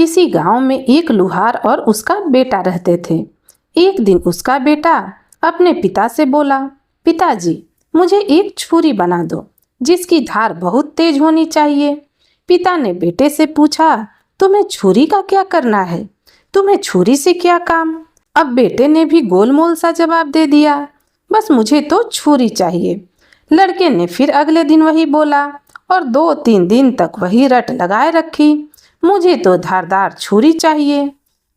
किसी गांव में एक लुहार और उसका बेटा रहते थे। एक दिन उसका बेटा अपने पिता से बोला, पिताजी, मुझे एक छुरी बना दो जिसकी धार बहुत तेज होनी चाहिए। पिता ने बेटे से पूछा, तुम्हें छुरी का क्या करना है? तुम्हें छुरी से क्या काम? अब बेटे ने भी गोलमोल सा जवाब दे दिया, बस मुझे तो छुरी चाहिए। लड़के ने फिर अगले दिन वही बोला और 2-3 दिन तक वही रट लगाए रखी, मुझे तो धारदार छुरी चाहिए।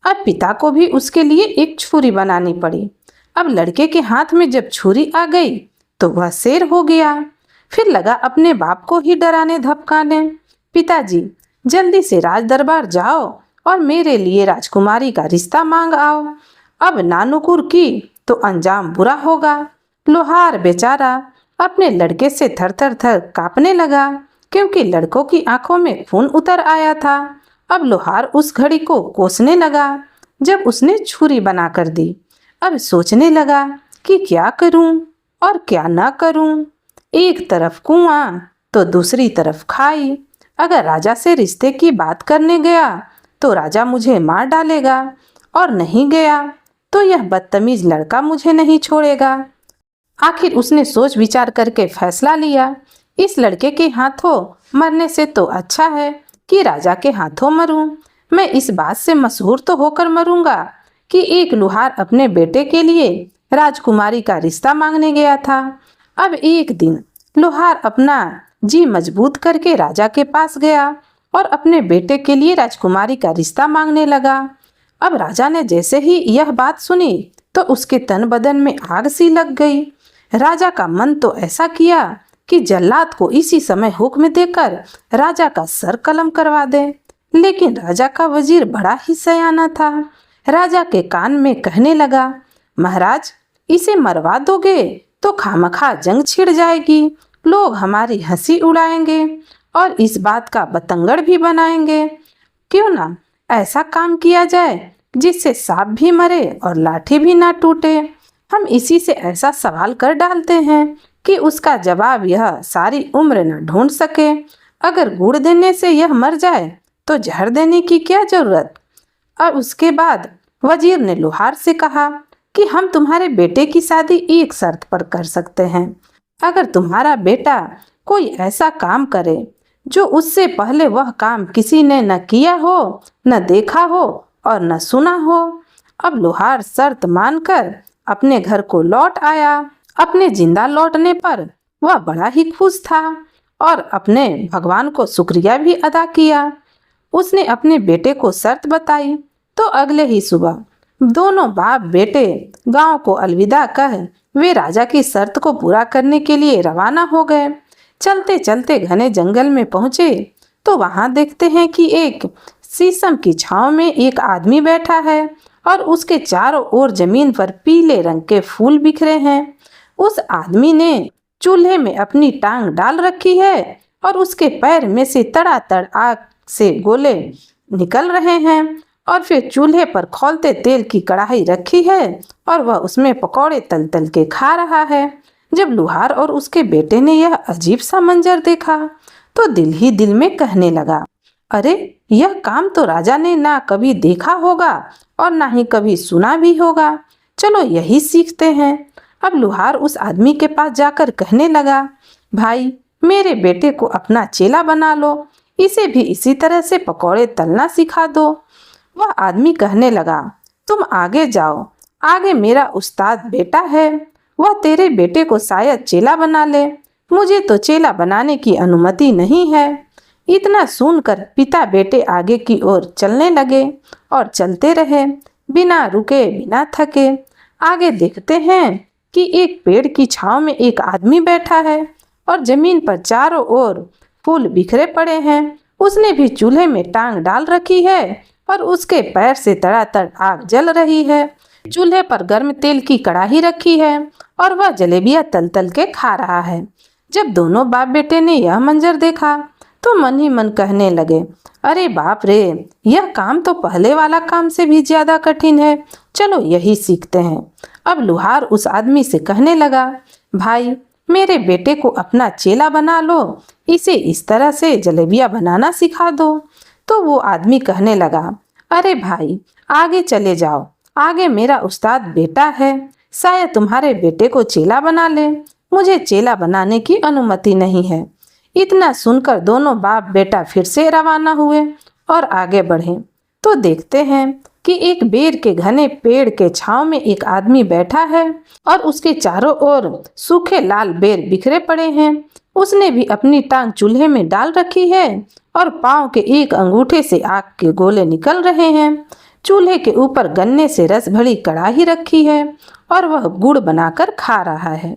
अब पिता को भी उसके लिए एक छुरी बनानी पड़ी। अब लड़के के हाथ में जब छुरी आ गई तो वह शेर हो गया। फिर लगा अपने बाप को ही डराने धमकाने, पिताजी, जल्दी से राज दरबार जाओ और मेरे लिए राजकुमारी का रिश्ता मांग आओ। अब नानुकुर की तो अंजाम बुरा होगा। लोहार बेचारा अपने लड़के से थर थर थर कांपने लगा, क्योंकि लड़कों की आंखों में खून उतर आया था। अब लोहार उस घड़ी को कोसने लगा जब उसने छुरी बना कर दी। अब सोचने लगा कि क्या करूं और क्या ना करूं। एक तरफ कुआं तो दूसरी तरफ खाई। अगर राजा से रिश्ते की बात करने गया तो राजा मुझे मार डालेगा, और नहीं गया तो यह बदतमीज लड़का मुझे नहीं छोड़ेगा। आखिर उसने सोच विचार करके फैसला लिया, इस लड़के के हाथों मरने से तो अच्छा है कि राजा के हाथों मरूं। मैं इस बात से मशहूर तो होकर मरूंगा कि एक लुहार अपने बेटे के लिए राजकुमारी का रिश्ता मांगने गया था। अब एक दिन लुहार अपना जी मजबूत करके राजा के पास गया और अपने बेटे के लिए राजकुमारी का रिश्ता मांगने लगा। अब राजा ने जैसे ही यह बात सुनी तो उसके तन बदन में आग सी लग गई। राजा का मन तो ऐसा किया कि जल्लाद को इसी समय हुक्म देकर राजा का सर कलम करवा दे। लेकिन राजा का वजीर बड़ा ही सयाना था। राजा के कान में कहने लगा, महाराज, इसे मरवा दोगे तो खामखा जंग छिड़ जाएगी, लोग हमारी हंसी उड़ाएंगे और इस बात का बतंगड़ भी बनाएंगे। क्यों ना ऐसा काम किया जाए जिससे सांप भी मरे और लाठी भी ना टूटे। हम इसी से ऐसा सवाल कर डालते हैं कि उसका जवाब यह सारी उम्र न ढूंढ सके। अगर गुड़ देने से यह मर जाए तो जहर देने की क्या जरूरत। और उसके बाद वजीर ने लोहार से कहा कि हम तुम्हारे बेटे की शादी एक शर्त पर कर सकते हैं। अगर तुम्हारा बेटा कोई ऐसा काम करे जो उससे पहले वह काम किसी ने न किया हो, न देखा हो और न सुना हो। अब लोहार शर्त मानकर अपने घर को लौट आया। अपने जिंदा लौटने पर वह बड़ा ही खुश था और अपने भगवान को शुक्रिया भी अदा किया। उसने अपने बेटे को शर्त बताई तो अगले ही सुबह दोनों बाप बेटे गांव को अलविदा कह वे राजा की शर्त को पूरा करने के लिए रवाना हो गए। चलते चलते घने जंगल में पहुंचे तो वहां देखते हैं कि एक शीशम की छांव में एक आदमी बैठा है और उसके चारों ओर जमीन पर पीले रंग के फूल बिखरे हैं। उस आदमी ने चूल्हे में अपनी टांग डाल रखी है और उसके पैर में से तड़ातड़ आग से गोले निकल रहे हैं, और फिर चूल्हे पर खौलते तेल की कढ़ाई रखी है और वह उसमें पकौड़े तल तल के खा रहा है। जब लुहार और उसके बेटे ने यह अजीब सा मंजर देखा तो दिल ही दिल में कहने लगा, अरे, यह काम तो राजा ने ना कभी देखा होगा और ना ही कभी सुना भी होगा। चलो यही सीखते हैं। अब लुहार उस आदमी के पास जाकर कहने लगा, भाई, मेरे बेटे को अपना चेला बना लो, इसे भी इसी तरह से पकौड़े तलना सिखा दो। वह आदमी कहने लगा, तुम आगे जाओ, आगे मेरा उस्ताद बेटा है, वह तेरे बेटे को शायद चेला बना ले, मुझे तो चेला बनाने की अनुमति नहीं है। इतना सुनकर पिता बेटे आगे की ओर चलने लगे और चलते रहे, बिना रुके बिना थके। आगे देखते हैं कि एक पेड़ की छांव में एक आदमी बैठा है और जमीन पर चारों ओर फूल बिखरे पड़े हैं। उसने भी चूल्हे में टांग डाल रखी है और उसके पैर से तड़ातड़ आग जल रही है। चूल्हे पर गर्म तेल की कढ़ाई रखी है और वह जलेबियां तल तल के खा रहा है। जब दोनों बाप बेटे ने यह मंजर देखा तो मन ही मन कहने लगे, अरे बाप रे, यह काम तो पहले वाला काम से भी ज्यादा कठिन है, चलो यही सीखते हैं। अब लुहार उस आदमी से कहने लगा, भाई, मेरे बेटे को अपना चेला बना लो, इसे इस तरह से जलेबियां बनाना सिखा दो। तो वो आदमी कहने लगा, अरे भाई, आगे चले जाओ, आगे मेरा उस्ताद बेटा है, शायद तुम्हारे बेटे को चेला बना ले। मुझे चेला बनाने की अनुमति नहीं है। इतना सुनकर दोनों बाप बेटा फिर से रवाना हुए और आगे बढ़े तो देखते हैं कि एक बेर के घने पेड़ के छांव में एक आदमी बैठा है और उसके चारों ओर सूखे लाल बेर बिखरे पड़े हैं। उसने भी अपनी टांग चूल्हे में डाल रखी है और पांव के एक अंगूठे से आग के गोले निकल रहे हैं। चूल्हे के ऊपर गन्ने से रस भरी कड़ाही रखी है और वह गुड़ बनाकर खा रहा है।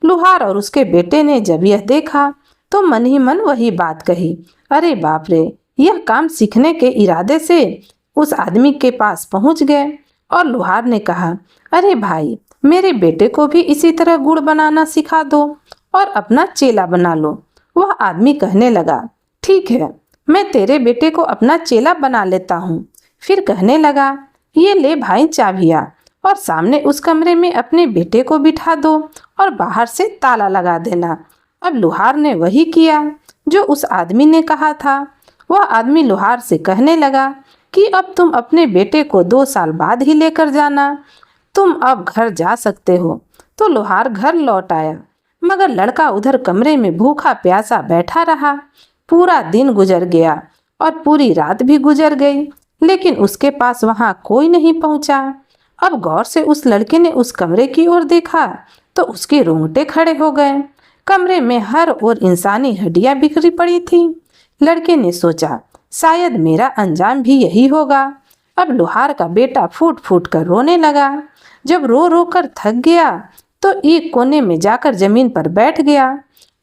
लुहार और उसके बेटे ने जब यह देखा तो मन ही मन वही बात कही, अरे बाप रे, यह काम सीखने के इरादे से उस आदमी के पास पहुंच गए। और लुहार ने कहा, अरे भाई, मेरे बेटे को भी इसी तरह गुड़ बनाना सिखा दो और अपना चेला बना लो। वह आदमी कहने लगा, ठीक है, मैं तेरे बेटे को अपना चेला बना लेता हूँ। फिर कहने लगा, ये ले भाई चाबियाँ और सामने उस कमरे में अपने बेटे को बिठा दो और बाहर से ताला लगा देना। अब लुहार ने वही किया जो उस आदमी ने कहा था। वह आदमी लुहार से कहने लगा कि अब तुम अपने बेटे को 2 साल बाद ही लेकर जाना, तुम अब घर जा सकते हो। तो लुहार घर लौट आया, मगर लड़का उधर कमरे में भूखा प्यासा बैठा रहा। पूरा दिन गुजर गया और पूरी रात भी गुजर गई, लेकिन उसके पास वहां कोई नहीं पहुंचा। अब गौर से उस लड़के ने उस कमरे की ओर देखा तो उसके रोंगटे खड़े हो गए। कमरे में हर ओर इंसानी हड्डियां बिखरी पड़ी थी। लड़के ने सोचा, शायद मेरा अंजाम भी यही होगा। अब लुहार का बेटा फूट फूट कर रोने लगा। जब रो रो कर थक गया तो एक कोने में जाकर जमीन पर बैठ गया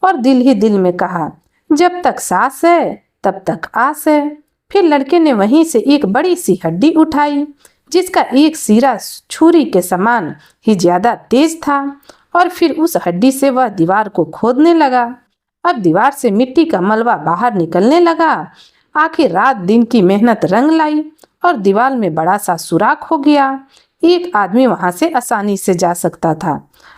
और दिल ही दिल में कहा, जब तक सांस है तब तक आस है। फिर लड़के ने वहीं से एक बड़ी सी हड्डी उठाई जिसका एक सिरा छुरी के समान ही ज्यादा तेज था और फिर उस हड्डी से वह दीवार को खोदने लगा। अब दीवार से मिट्टी का मलबा बाहर निकलने लगा। आखिर रात दिन की मेहनत रंग लाई और दीवार में बड़ा सा सुराख हो गया। एक आदमी वहां से आसानी से जा सकता था।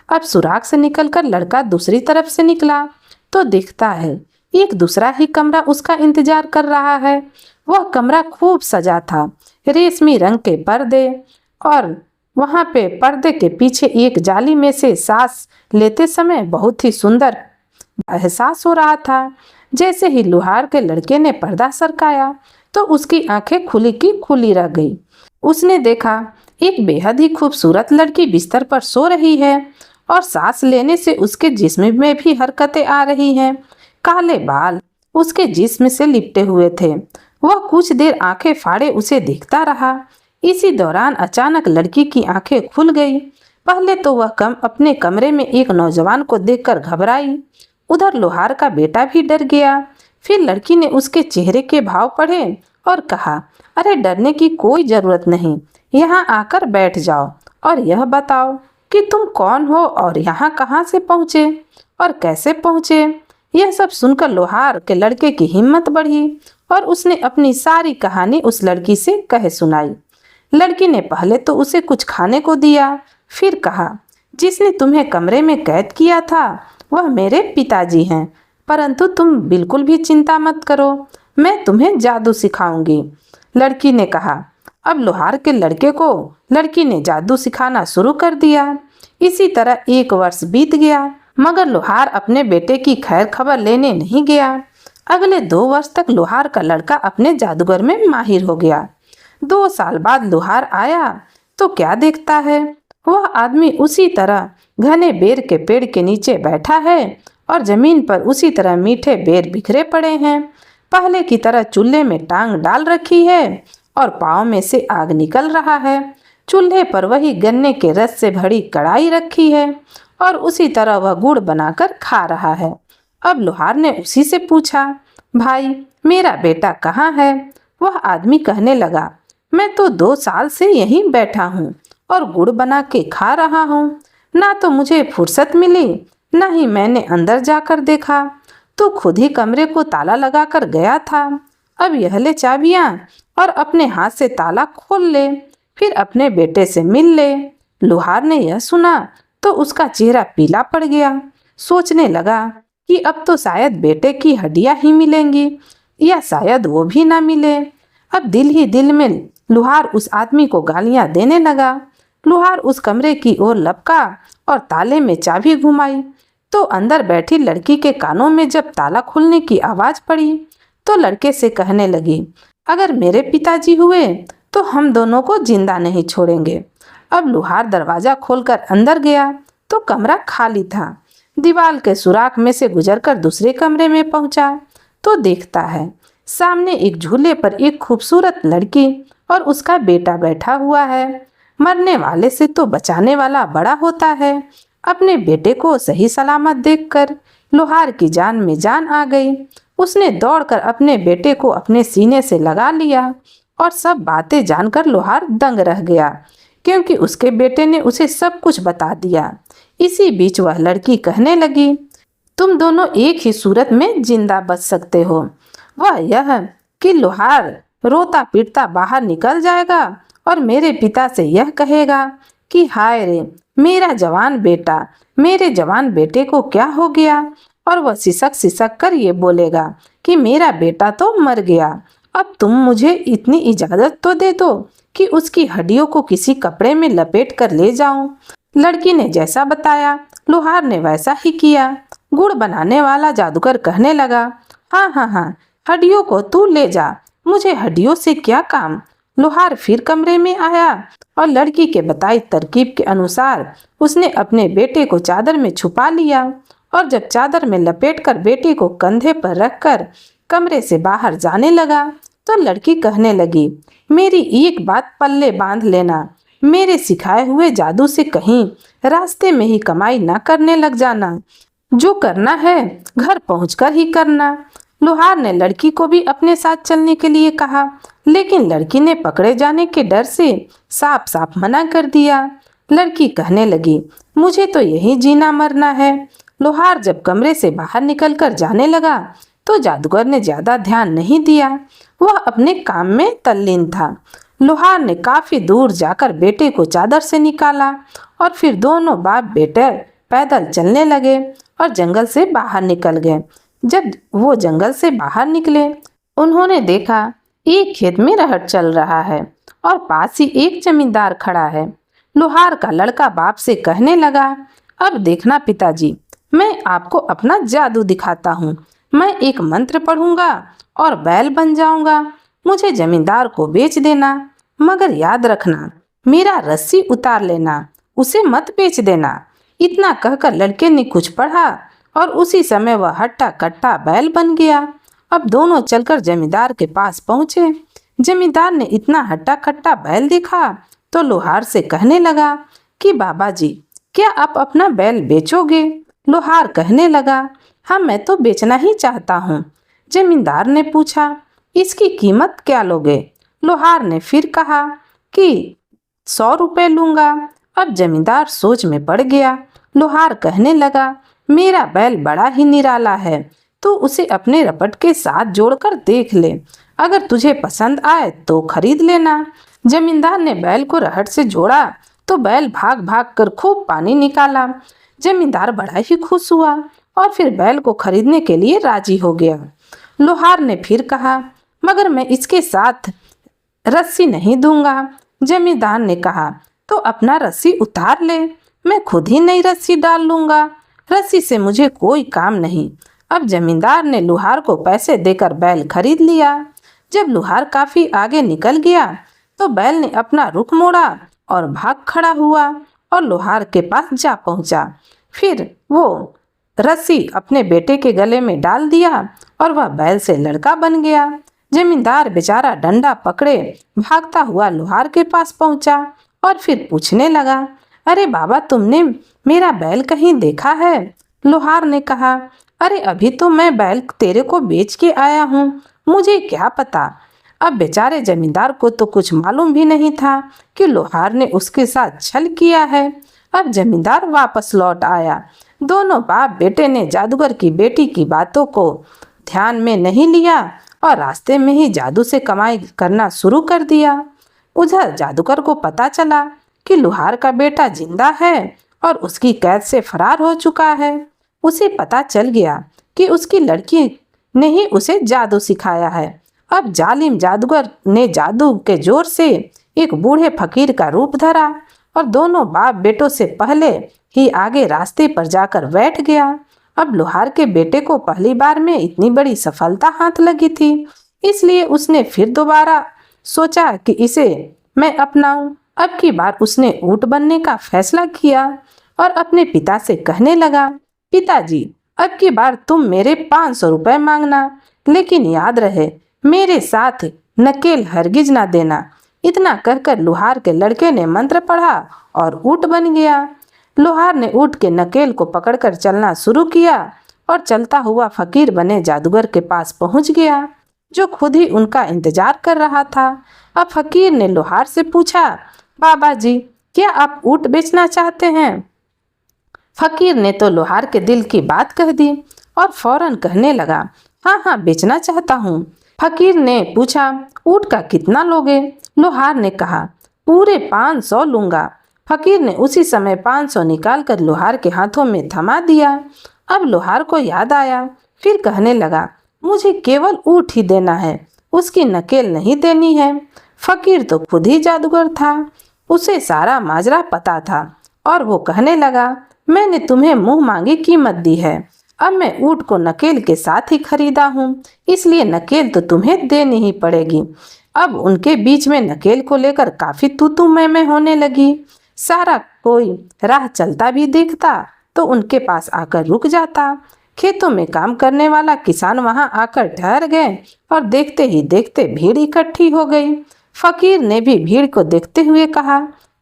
अब सुराख से निकलकर लड़का दूसरी तरफ से निकला तो दिखता है एक दूसरा ही कमरा उसका इंतजार कर रहा है। वह कमरा खूब सजा था, रेशमी रंग के पर्दे, और वहां पे पर्दे के पीछे एक जाली में से सांस लेते समय बहुत ही सुंदर एहसास हो रहा था। जैसे ही लुहार के लड़के ने पर्दा सरकाया तो उसकी आंखें खुली की खुली रह गई। उसने देखा एक बेहद ही खूबसूरत लड़की बिस्तर पर सो रही है और सांस लेने से उसके जिस्म में भी हरकतें आ रही हैं। काले बाल उसके जिस्म से लिपटे हुए थे। वह कुछ देर आंखें फाड़े उसे देखता रहा। इसी दौरान अचानक लड़की की आंखें खुल गई। पहले तो वह अपने कमरे में एक नौजवान को देखकर घबराई। उधर लुहार का बेटा भी डर गया। फिर लड़की ने उसके चेहरे के भाव पढ़े और कहा, अरे डरने की कोई जरूरत नहीं, यहाँ आकर बैठ जाओ और यह बताओ कि तुम कौन हो और यहाँ कहाँ से पहुँचे और कैसे पहुँचे। यह सब सुनकर लुहार के लड़के की हिम्मत बढ़ी और उसने अपनी सारी कहानी उस लड़की से कह सुनाई। लड़की ने पहले तो उसे कुछ खाने को दिया, फिर कहा, जिसने तुम्हें कमरे में कैद किया था वह मेरे पिताजी हैं, परंतु तुम बिल्कुल भी चिंता मत करो, मैं तुम्हें जादू सिखाऊंगी। लड़की ने कहा। अब लुहार के लड़के को लड़की ने जादू सिखाना शुरू कर दिया। इसी तरह 1 वर्ष बीत गया, मगर लुहार अपने बेटे की खैर खबर लेने नहीं गया। अगले 2 वर्ष तक लुहार का लड़का अपने जादूगर में माहिर हो गया। 2 साल बाद लुहार आया तो क्या देखता है, वह आदमी उसी तरह घने बेर के पेड़ के नीचे बैठा है और जमीन पर उसी तरह मीठे बेर बिखरे पड़े हैं। पहले की तरह चूल्हे में टांग डाल रखी है और पाँव में से आग निकल रहा है। चूल्हे पर वही गन्ने के रस से भरी कढ़ाई रखी है और उसी तरह वह गुड़ बनाकर खा रहा है। अब लुहार ने उसी से पूछा, भाई मेरा बेटा कहाँ है। वह आदमी कहने लगा, मैं तो 2 साल से यहीं बैठा हूँ और गुड़ बना के खा रहा हूँ। ना तो मुझे फुर्सत मिली, ना ही मैंने अंदर जाकर देखा, तो खुद ही कमरे को ताला लगा कर गया था। अब यह ले चाबियाँ और अपने हाथ से ताला खोल ले, फिर अपने बेटे से मिल ले। लुहार ने यह सुना तो उसका चेहरा पीला पड़ गया। सोचने लगा कि अब तो शायद बेटे की हड्डियां ही मिलेंगी। या शायद वो भी ना मिले। अब दिल ही दिल में लुहार उस आदमी को गालियां देने लगा। लुहार उस कमरे की ओर लपका और ताले में चाबी घुमाई तो अंदर बैठी लड़की के कानों में जब ताला खुलने की आवाज पड़ी तो लड़के से कहने लगी, अगर मेरे पिताजी हुए तो हम दोनों को जिंदा नहीं छोड़ेंगे। अब लुहार दरवाजा खोलकर अंदर गया तो कमरा खाली था। दीवार के सुराख में से गुजरकर दूसरे कमरे में पहुंचा तो देखता है सामने एक झूले पर एक खूबसूरत लड़की और उसका बेटा बैठा हुआ है। मरने वाले से तो बचाने वाला बड़ा होता है। अपने बेटे को सही सलामत देखकर लुहार की जान में जान आ गई। उसने दौड़कर अपने बेटे को अपने सीने से लगा लिया और सब बातें जानकर लुहार दंग रह गया, क्योंकि उसके बेटे ने उसे सब कुछ बता दिया। इसी बीच वह लड़की कहने लगी, तुम दोनों एक ही सूरत में जिंदा बच सकते हो। वह यह कि लुहार रोता पीटता बाहर निकल जाएगा और मेरे पिता से यह कहेगा कि हाय रे मेरा जवान बेटा, मेरे जवान बेटे को क्या हो गया। और वह सिसक सिसक कर ये बोलेगा कि मेरा बेटा तो मर गया। अब तुम मुझे इतनी इजाज़त तो दे दो कि उसकी हड्डियों को किसी कपड़े में लपेट कर ले जाऊं। लड़की ने जैसा बताया लुहार ने वैसा ही किया। गुड़ बनाने वाला जादूगर कहने लगा, हाँ हाँ हाँ, हड्डियों को तू ले जा, मुझे हड्डियों से क्या काम। लुहार फिर कमरे में आया और लड़की के बताई तरकीब के अनुसार उसने अपने बेटे को चादर में छुपा लिया और जब चादर में लपेटकर बेटे को कंधे पर रखकर कमरे से बाहर जाने लगा तो लड़की कहने लगी, मेरी एक बात पल्ले बांध लेना, मेरे सिखाए हुए जादू से कहीं रास्ते में ही कमाई ना करने लग जाना। जो करना है घर पहुंचकर ही करना। लुहार ने लड़की को भी अपने साथ चलने के लिए कहा, लेकिन लड़की ने पकड़े जाने के डर से साफ साफ मना कर दिया। लड़की कहने लगी, मुझे तो यही जीना मरना है। लुहार जब कमरे से बाहर निकलकर जाने लगा तो जादूगर ने ज्यादा ध्यान नहीं दिया, वह अपने काम में तल्लीन था। लुहार ने काफी दूर जाकर बेटे को चादर से निकाला और फिर दोनों बाप बेटे पैदल चलने लगे और जंगल से बाहर निकल गए। जब वो जंगल से बाहर निकले उन्होंने देखा एक खेत में रहट चल रहा है और पास ही एक जमींदार खड़ा है। लुहार का लड़का बाप से कहने लगा, अब देखना पिताजी, मैं आपको अपना जादू दिखाता हूँ। मैं एक मंत्र पढ़ूंगा और बैल बन जाऊंगा। मुझे जमींदार को बेच देना, मगर याद रखना मेरा रस्सी उतार लेना, उसे मत बेच देना। इतना कहकर लड़के ने कुछ पढ़ा और उसी समय वह हट्टा कट्टा बैल बन गया। अब दोनों चलकर जमींदार के पास पहुंचे। जमींदार ने इतना हट्टा कट्टा बैल देखा तो लुहार से कहने लगा कि बाबा जी, क्या आप अपना बैल बेचोगे? लुहार कहने लगा, हाँ मैं तो बेचना ही चाहता हूँ। जमींदार ने पूछा, इसकी कीमत क्या लोगे? लुहार ने फिर कहा कि 100 रुपये लूँगा। अब जमींदार सोच में पड़ गया। लुहार कहने लगा, मेरा बैल बड़ा ही निराला है, तो उसे अपने रपट के साथ जोड़कर देख ले, अगर तुझे पसंद आए तो खरीद लेना। जमींदार ने बैल को रहट से जोड़ा तो बैल भाग भाग कर खूब पानी निकाला। जमींदार बड़ा ही खुश हुआ और फिर बैल को खरीदने के लिए राजी हो गया। लुहार ने फिर कहा, मगर मैं इसके साथ रस्सी नहीं दूंगा। जमींदार ने कहा, तो अपना रस्सी उतार ले, मैं खुद ही नई रस्सी डाल लूंगा, रस्सी से मुझे कोई काम नहीं। अब जमींदार ने लुहार को पैसे देकर बैल खरीद लिया। जब लुहार काफी आगे निकल गया तो बैल ने अपना रुख मोड़ा और भाग खड़ा हुआ और लुहार के पास जा पहुंचा। फिर वो रस्सी अपने बेटे के गले में डाल दिया और वह बैल से लड़का बन गया। जमींदार बेचारा डंडा पकड़े भागता हुआ लुहार के पास पहुंचा और फिर पूछने लगा, अरे बाबा, तुमने मेरा बैल कहीं देखा है? लुहार ने कहा, अरे अभी तो मैं बैल तेरे को बेच के आया हूँ, मुझे क्या पता। अब बेचारे जमींदार को तो कुछ मालूम भी नहीं था कि लुहार ने उसके साथ छल किया है। अब जमींदार वापस लौट आया। दोनों बाप बेटे ने जादूगर की बेटी की बातों को ध्यान में नहीं लिया और रास्ते में ही जादू से कमाई करना शुरू कर दिया। उधर जादूगर को पता चला कि लुहार का बेटा जिंदा है और उसकी कैद से फरार हो चुका है। उसे पता चल गया कि उसकी लड़की ने ही उसे जादू सिखाया है। अब जालिम जादूगर ने जादू के जोर से एक बूढ़े फकीर का रूप धरा और दोनों बाप बेटों से पहले ही आगे रास्ते पर जाकर बैठ गया। अब लोहार के बेटे को पहली बार में इतनी बड़ी सफलता हाथ लगी थी, इसलिए उसने फिर दोबारा सोचा कि इसे मैं अपनाऊं। अब की बार उसने ऊंट बनने का फैसला किया और अपने पिता से कहने लगा, पिताजी, अब की बार तुम मेरे 500 रुपए मांगना, लेकिन याद रहे मेरे साथ नकेल हरगिज ना देना। इतना कहकर लोहार के लड़के ने मंत्र पढ़ा और ऊंट बन गया। लोहार ने ऊंट के नकेल को पकड़कर चलना शुरू किया और चलता हुआ फकीर बने जादूगर के पास पहुंच गया, जो खुद ही उनका इंतजार कर रहा था। अब फकीर ने लोहार से पूछा, बाबा जी, क्या आप ऊंट बेचना चाहते हैं? फकीर ने तो लोहार के दिल की बात कह दी और फौरन कहने लगा, हाँ हाँ, बेचना चाहता हूँ। फकीर ने पूछा, ऊंट का कितना लोगे? लोहार ने कहा, पूरे 500 लूंगा। फकीर ने उसी समय 500 निकालकर लोहार के हाथों में थमा दिया। अब लोहार को याद आया, फिर कहने लगा, मुझे केवल ऊंट ही देना है, उसकी नकेल नहीं देनी है। फकीर तो खुद ही जादूगर था, उसे सारा माजरा पता था और वो कहने लगा, मैंने तुम्हें मुंह मांगी कीमत दी है। अब मैं ऊंट को नकेल के साथ ही खरीदा हूँ, इसलिए नकेल तो तुम्हें देनी ही पड़ेगी। अब उनके बीच में नकेल को लेकर काफी तू मैं होने लगी। सारा कोई राह चलता भी देखता तो उनके पास आकर रुक जाता। खेतों में काम करने वाला किसान वहां आकर ठहर गए और देखते ही देखते भीड़ इकट्ठी हो गई। फकीर ने भी भीड़ को देखते हुए कहा,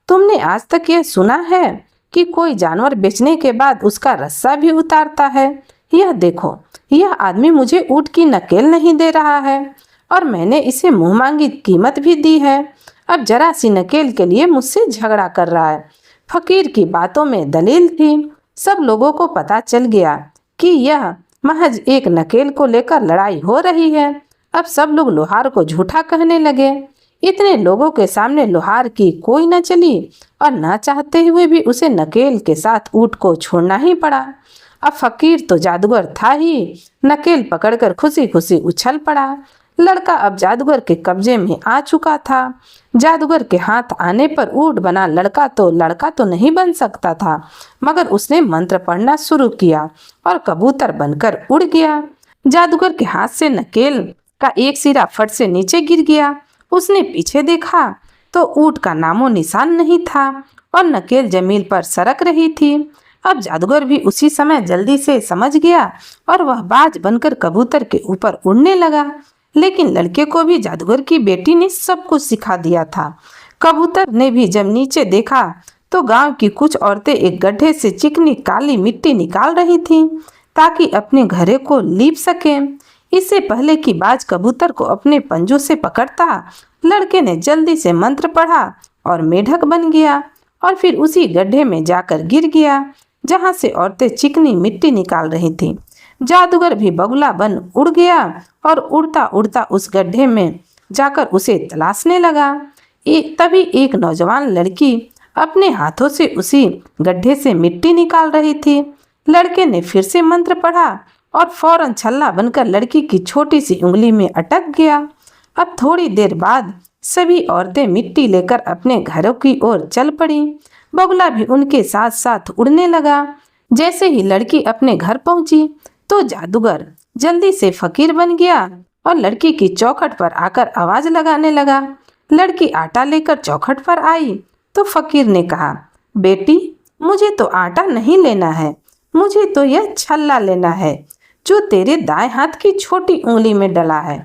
तुमने आज तक यह सुना है कि कोई जानवर बेचने के बाद उसका रस्सा भी उतारता है? यह देखो, यह आदमी मुझे ऊंट की नकेल नहीं दे रहा है और मैंने इसे मुंह मांगी कीमत भी दी है। अब जरा सी नकेल के लिए मुझसे झगड़ा कर रहा है। फकीर की बातों में दलील थी। सब लोगों को पता चल गया कि यह महज एक नकेल को लेकर लड़ाई हो रही है। अब सब लोग लोहार को झूठा कहने लगे। इतने लोगों के सामने लोहार की कोई न चली और न चाहते हुए भी उसे नकेल के साथ ऊंट को छोड़ना ही पड़ा। अब फकीर तो जादूगर था ही, नकेल पकड़कर खुशी खुशी उछल पड़ा। लड़का अब जादूगर के कब्जे में आ चुका था। जादूगर के हाथ आने पर ऊंट बना लड़का तो नहीं बन सकता था, मगर उसने मंत्र पढ़ना शुरू किया और कबूतर बनकर उड़ गया। जादूगर के हाथ से नकेल का एक सिरा फट से नीचे गिर गया। उसने पीछे देखा तो ऊंट का नामो निशान नहीं था और नकेल जमीन पर सरक रही थी। अब जादूगर भी उसी समय जल्दी से समझ गया और वह बाज बनकर कबूतर के ऊपर उड़ने लगा। लेकिन लड़के को भी जादूगर की बेटी ने सब कुछ सिखा दिया था। कबूतर ने भी जब नीचे देखा तो गांव की कुछ औरतें एक गड्ढे से चिकनी काली मिट्टी निकाल रही थीं ताकि अपने घरे को लीप सकें। इससे पहले कि बाज कबूतर को अपने पंजों से पकड़ता, लड़के ने जल्दी से मंत्र पढ़ा और मेढक बन गया और फिर उसी गड्ढे में जाकर गिर गया जहां से औरतें चिकनी मिट्टी निकाल रही थीं। जादूगर भी बगुला बन उड़ गया और उड़ता उड़ता उस गड्ढे में जाकर उसे तलाशने लगा। तभी एक नौजवान लड़की अपने हाथों से उसी गड्ढे से मिट्टी निकाल रही थी। लड़के ने फिर से मंत्र पढ़ा और फौरन छल्ला बनकर लड़की की छोटी सी उंगली में अटक गया। अब थोड़ी देर बाद सभी औरतें मिट्टी लेकर अपने घरों की ओर चल पड़ी। बगुला भी उनके साथ साथ उड़ने लगा। जैसे ही लड़की अपने घर पहुंची तो जादूगर जल्दी से फकीर बन गया और लड़की की चौखट पर आकर आवाज लगाने लगा। लड़की आटा लेकर चौखट पर आई तो फकीर ने कहा, बेटी, मुझे तो आटा नहीं लेना है, मुझे तो यह छल्ला लेना है जो तेरे दाएं हाथ की छोटी उंगली में डला है।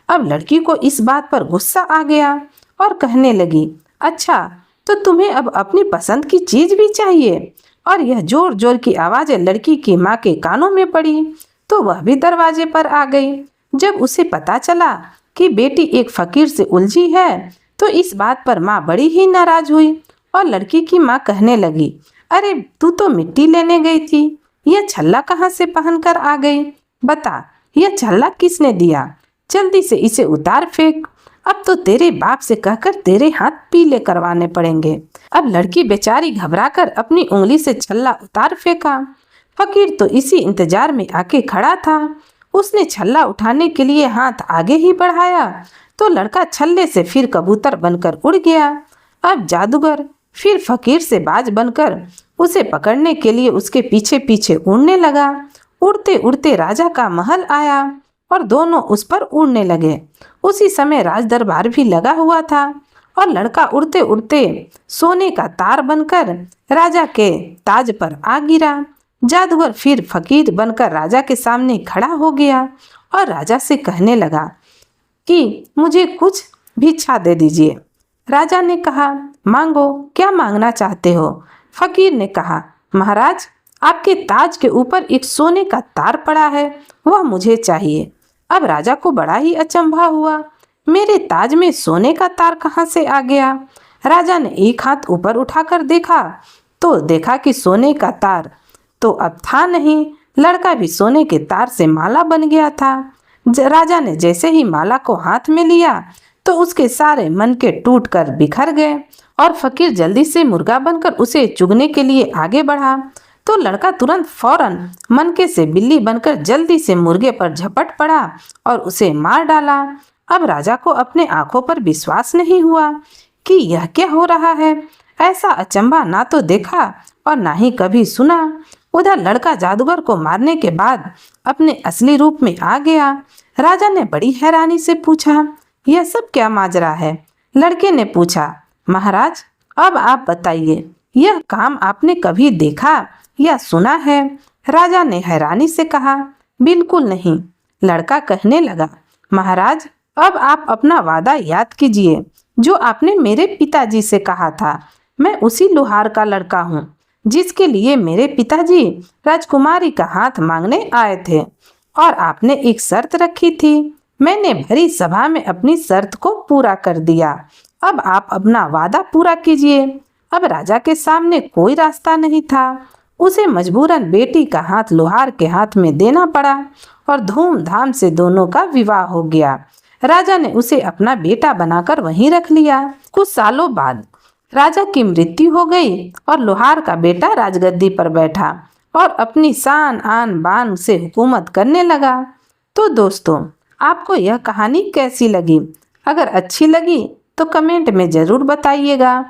अब लड़की को इस बात पर गुस्सा आ गया और कहने लगी, अच्छा, तो तुम्हें अब अपनी पसंद की चीज भी चाहिए? और यह जोर जोर की आवाज़ें लड़की की माँ के कानों में पड़ी तो वह भी दरवाजे पर आ गई। जब उसे पता चला कि बेटी एक फकीर से उलझी है तो इस बात पर माँ बड़ी ही नाराज हुई और लड़की की माँ कहने लगी, अरे तू तो मिट्टी लेने गई थी, यह छल्ला कहाँ से पहनकर आ गई? बता, यह छल्ला किसने दिया? जल्दी से इसे उतार फेंक। अब तो तेरे बाप से कहकर तेरे हाथ पीले करवाने पड़ेंगे। अब लड़की बेचारी घबराकर अपनी उंगली से छल्ला उतार फेंका। फकीर तो इसी इंतजार में आके खड़ा था। उसने छल्ला उठाने के लिए हाथ आगे ही बढ़ाया तो लड़का छल्ले से फिर कबूतर बनकर उड़ गया। अब जादूगर फिर फकीर से बाज बनकर उसे पकड़ने के लिए उसके पीछे पीछे उड़ने लगा। उड़ते उड़ते राजा का महल आया और दोनों उस पर उड़ने लगे। उसी समय राज दरबार भी लगा हुआ था और लड़का उड़ते उड़ते सोने का तार बनकर राजा के ताज पर आ गिरा। जादूगर फिर फकीर बनकर राजा के सामने खड़ा हो गया और राजा से कहने लगा कि मुझे कुछ भिक्षा दे दीजिए। राजा ने कहा, मांगो, क्या मांगना चाहते हो? फकीर ने कहा, महाराज, आपके ताज के ऊपर एक सोने का तार पड़ा है, वह मुझे चाहिए। अब राजा को बड़ा ही अचंभा हुआ, मेरे ताज में सोने का तार कहाँ से आ गया? राजा ने एक हाथ ऊपर उठाकर देखा तो देखा कि सोने का तार तो अब था नहीं, लड़का भी सोने के तार से माला बन गया था। राजा ने जैसे ही माला को हाथ में लिया तो उसके सारे मनके टूट कर बिखर गए और फकीर जल्दी से मुर्गा बनकर उसे चुगने के लिए आगे बढ़ा तो लड़का तुरंत फौरन मनके से बिल्ली बनकर जल्दी से मुर्गे पर झपट पड़ा और उसे मार डाला। अब राजा को अपने आंखों पर विश्वास नहीं हुआ कि यह क्या हो रहा है। ऐसा अचंभा ना तो देखा और ना ही कभी सुना। उधर लड़का जादूगर को मारने के बाद अपने असली रूप में आ गया। राजा ने बड़ी हैरानी से पूछा, यह सब क्या माजरा है? लड़के ने पूछा, महाराज, अब आप बताइए, यह काम आपने कभी देखा या सुना है? राजा ने हैरानी से कहा, बिल्कुल नहीं। लड़का कहने लगा, महाराज, अब आप अपना वादा याद कीजिए जो आपने मेरे पिताजी से कहा था। मैं उसी लोहार का लड़का हूँ जिसके लिए मेरे पिताजी राजकुमारी का हाथ मांगने आए थे और आपने एक शर्त रखी थी। मैंने भरी सभा में अपनी शर्त को पूरा कर दिया। अब आप अपना वादा पूरा कीजिए। अब राजा के सामने कोई रास्ता नहीं था। उसे मजबूरन बेटी का हाथ लोहार के हाथ में देना पड़ा और धूमधाम से दोनों का विवाह हो गया। राजा ने उसे अपना बेटा बनाकर वहीं रख लिया। कुछ सालों बाद राजा की मृत्यु हो गई और लोहार का बेटा राजगद्दी पर बैठा और अपनी शान आन बान से हुकूमत करने लगा। तो दोस्तों, आपको यह कहानी कैसी लगी? अगर अच्छी लगी तो कमेंट में ज़रूर बताइएगा